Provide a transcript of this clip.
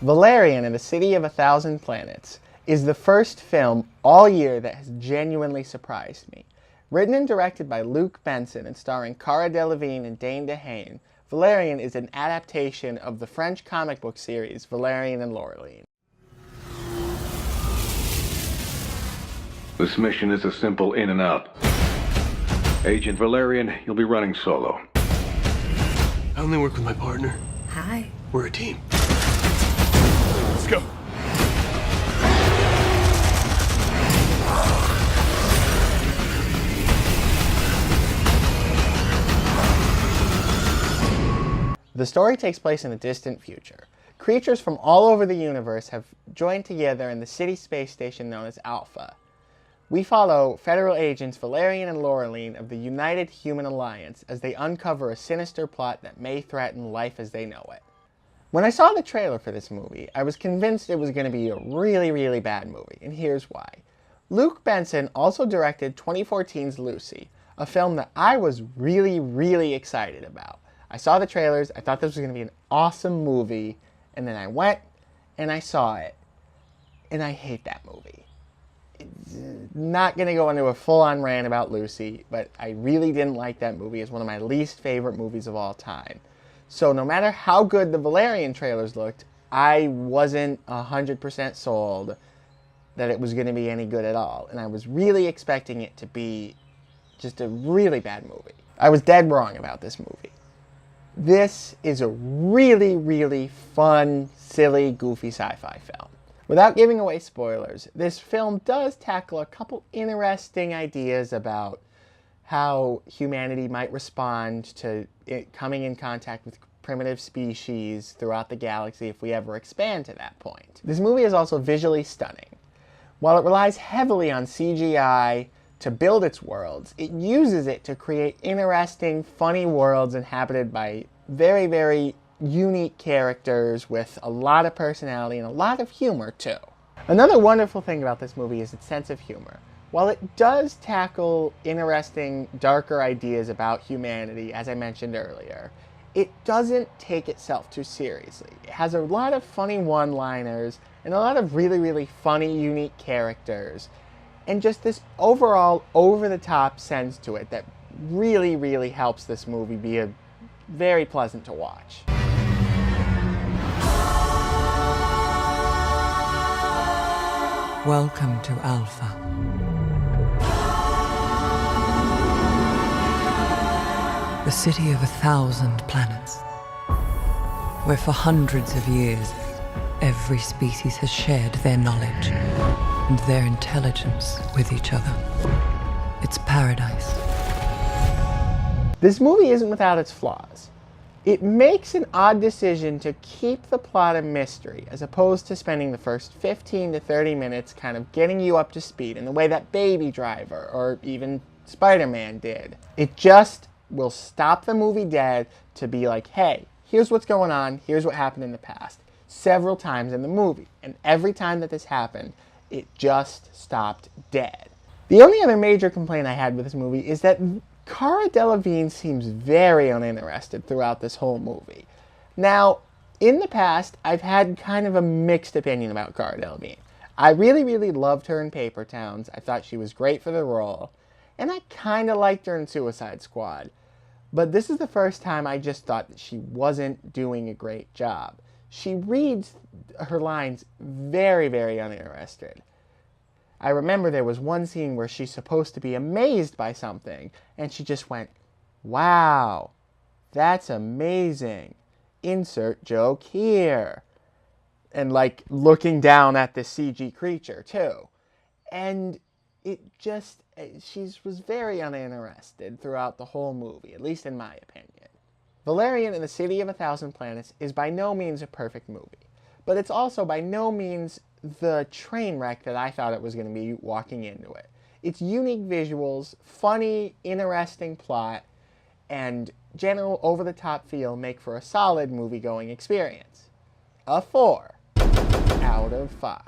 Valerian and the City of a Thousand Planets is the first film all year that has genuinely surprised me. Written and directed by Luc Besson and starring Cara, Delevingne and Dane, DeHaan, Valerian is an adaptation of the French comic book series Valerian and Laureline. This mission is a simple in and out. Agent Valerian, you'll be running solo. I only work with my partner. Hi. We're a team. Let's go. The story takes place in a distant future. Creatures from all over the universe have joined together in the city space station known as Alpha. We follow federal agents Valerian and Laureline of the United Human Alliance as they uncover a sinister plot that may threaten life as they know it. When I saw the trailer for this movie, I was convinced it was going to be a really, really bad movie, and here's why. Luc Besson also directed 2014's Lucy, a film that I was really, really excited about. I saw the trailers, I thought this was going to be an awesome movie, and then I went and I saw it, and I hate that movie. It's not going to go into a full-on rant about Lucy, but I really didn't like that movie. It's one of my least favorite movies of all time. So no matter how good the Valerian trailers looked, I wasn't 100% sold that it was going to be any good at all. And I was really expecting it to be just a really bad movie. I was dead wrong about this movie. This is a really, really fun, silly, goofy sci-fi film. Without giving away spoilers, this film does tackle a couple interesting ideas about how humanity might respond to coming in contact with primitive species throughout the galaxy if we ever expand to that point. This movie is also visually stunning. While it relies heavily on CGI to build its worlds, it uses it to create interesting, funny worlds inhabited by very, very unique characters with a lot of personality and a lot of humor too. Another wonderful thing about this movie is its sense of humor. While it does tackle interesting, darker ideas about humanity, as I mentioned earlier, it doesn't take itself too seriously. It has a lot of funny one-liners and a lot of really, really funny, unique characters, and just this overall over-the-top sense to it that really, really helps this movie be very pleasant to watch. Welcome to Alpha. The city of 1,000 planets, where for hundreds of years, every species has shared their knowledge and their intelligence with each other. It's paradise. This movie isn't without its flaws. It makes an odd decision to keep the plot a mystery, as opposed to spending the first 15 to 30 minutes kind of getting you up to speed in the way that Baby Driver or even Spider-Man did. It just will stop the movie dead to be like, hey, here's what's going on, here's what happened in the past, several times in the movie. And every time that this happened, it just stopped dead. The only other major complaint I had with this movie is that Cara Delevingne seems very uninterested throughout this whole movie. Now, in the past, I've had kind of a mixed opinion about Cara Delevingne. I really, really loved her in Paper Towns. I thought she was great for the role. And I kind of liked her in Suicide Squad. But this is the first time I just thought that she wasn't doing a great job. She reads her lines very, very uninterested. I remember there was one scene where she's supposed to be amazed by something, and she just went, wow, that's amazing. Insert joke here. And like looking down at the CG creature too. And it just, she was very uninterested throughout the whole movie, at least in my opinion. Valerian and the City of a Thousand Planets is by no means a perfect movie, but it's also by no means the train wreck that I thought it was going to be walking into it. Its unique visuals, funny, interesting plot, and general over-the-top feel make for a solid movie-going experience. A 4 out of 5.